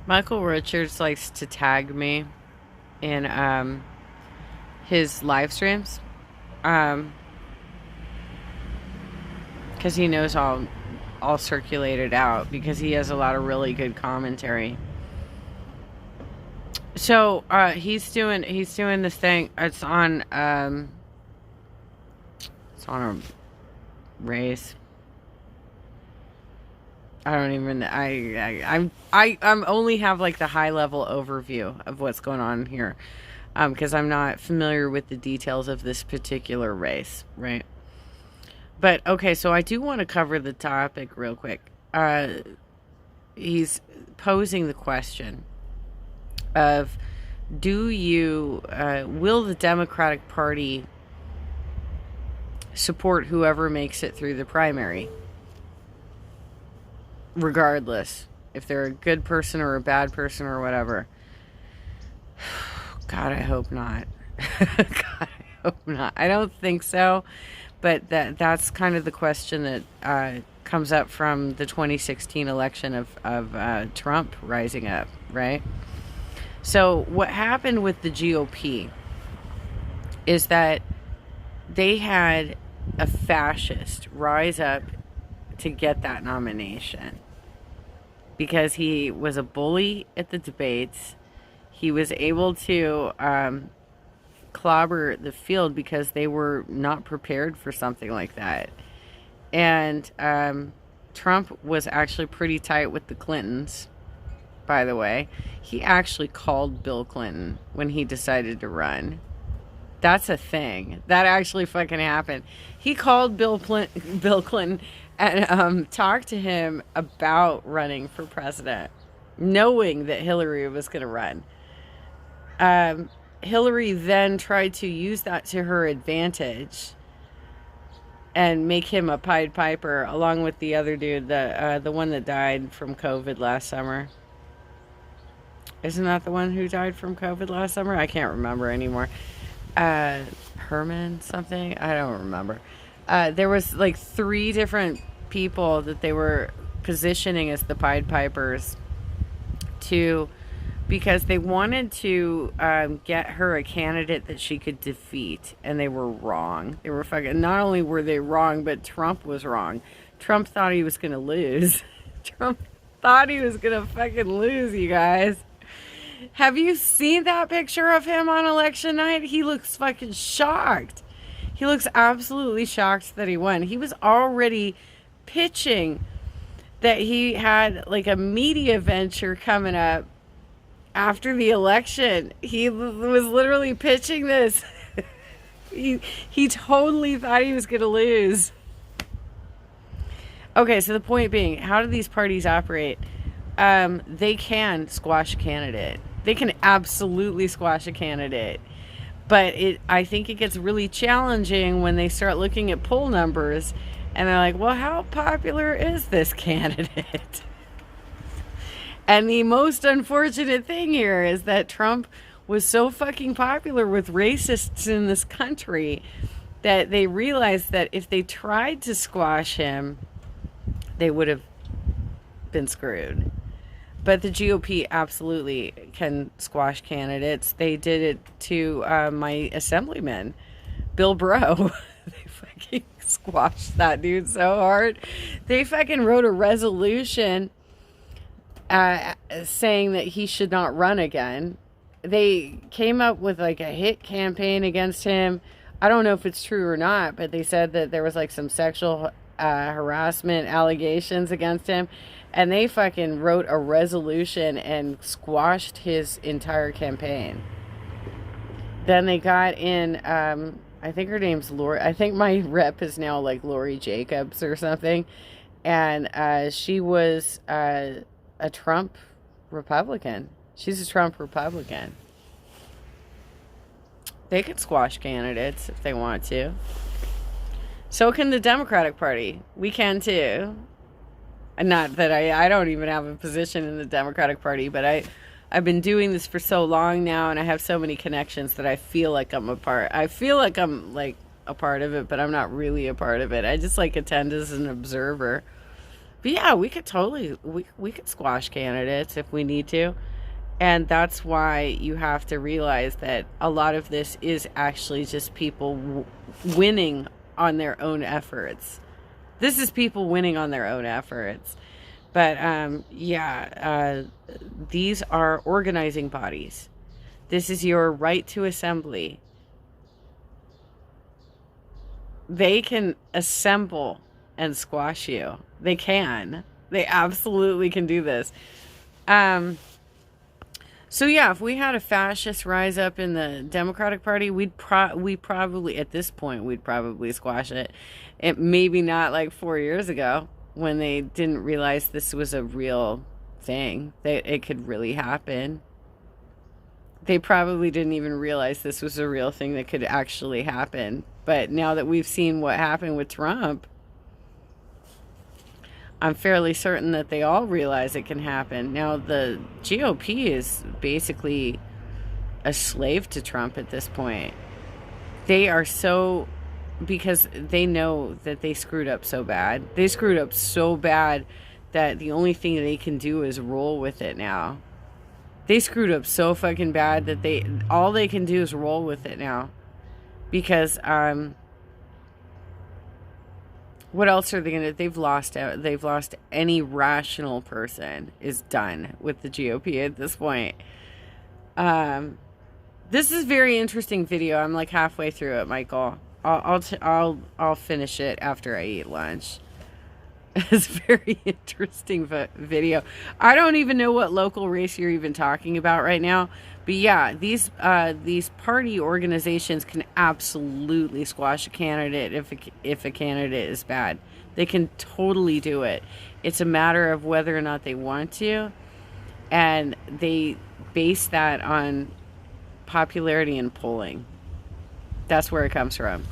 Michael Richards likes to tag me in his live streams, um, because he knows I'll circulate it out because he has a lot of really good commentary. So he's doing this thing. It's on a race. I don't even I'm only have like the high level overview of what's going on here, because I'm not familiar with the details of this particular race, right? But okay, so I do want to cover the topic real quick. He's posing the question of, do you will the Democratic Party support whoever makes it through the primary, regardless if they're a good person or a bad person or whatever? God, I hope not. God, I hope not. I don't think so, but that's kind of the question that comes up from the 2016 election of Trump rising up, right? So what happened with the GOP is that they had a fascist rise up to get that nomination because he was a bully at the debates. He was able to clobber the field because they were not prepared for something like that. And Trump was actually pretty tight with the Clintons, by the way. He actually called Bill Clinton when he decided to run. That's a thing. That actually fucking happened. He called Bill Clinton and talked to him about running for president, knowing that Hillary was going to run. Hillary then tried to use that to her advantage and make him a Pied Piper, along with the other dude, the one that died from COVID last summer. Isn't that the one who died from COVID last summer? I can't remember anymore. Herman something? I don't remember. There was like 3 different people that they were positioning as the Pied Pipers because they wanted to get her a candidate that she could defeat, and they were wrong. They were fucking, not only were they wrong, but Trump was wrong. Trump thought he was gonna lose. Trump thought he was gonna fucking lose, you guys. Have you seen that picture of him on election night? He looks fucking shocked. He looks absolutely shocked that he won. He was already pitching that he had like a media venture coming up after the election. He was literally pitching this. he totally thought he was going to lose. Okay, so the point being, how do these parties operate? They can squash a candidate. They can absolutely squash a candidate. But I think it gets really challenging when they start looking at poll numbers and they're like, well, how popular is this candidate? And the most unfortunate thing here is that Trump was so fucking popular with racists in this country that they realized that if they tried to squash him, they would have been screwed. But the GOP absolutely can squash candidates. They did it to my assemblyman, Bill Breaux. They fucking squashed that dude so hard. They fucking wrote a resolution saying that he should not run again. They came up with like a hit campaign against him. I don't know if it's true or not, but they said that there was like some sexual harassment allegations against him. And they fucking wrote a resolution and squashed his entire campaign. Then they got in, I think her name's Lori. I think my rep is now like Lori Jacobs or something. And she was a Trump Republican. She's a Trump Republican. They can squash candidates if they want to. So can the Democratic Party. We can too. Not that I don't even have a position in the Democratic Party, but I've been doing this for so long now, and I have so many connections that I feel like I'm a part. I feel like I'm like a part of it, but I'm not really a part of it. I just like attend as an observer But yeah, we could totally we could squash candidates if we need to. And that's why you have to realize that a lot of this is actually just people winning on their own efforts. This is people winning on their own efforts. But these are organizing bodies. This is your right to assembly. They can assemble and squash you. They can. They absolutely can do this. So yeah, if we had a fascist rise up in the Democratic Party, we probably at this point we'd probably squash it. It maybe not like 4 years ago when they didn't realize this was a real thing, that it could really happen. They probably didn't even realize this was a real thing that could actually happen. But now that we've seen what happened with Trump, I'm fairly certain that they all realize it can happen. Now, the GOP is basically a slave to Trump at this point. They are so, because they know that they screwed up so bad. They screwed up so bad that the only thing they can do is roll with it now. They screwed up so fucking bad that all they can do is roll with it now. Because, what else are they gonna? They've lost any rational person is done with the GOP at this point. This is a very interesting video. I'm like halfway through it, Michael. I'll finish it after I eat lunch. It's a very interesting video. I don't even know what local race you're even talking about right now. But yeah, these party organizations can absolutely squash a candidate if a candidate is bad. They can totally do it. It's a matter of whether or not they want to, and they base that on popularity and polling. That's where it comes from.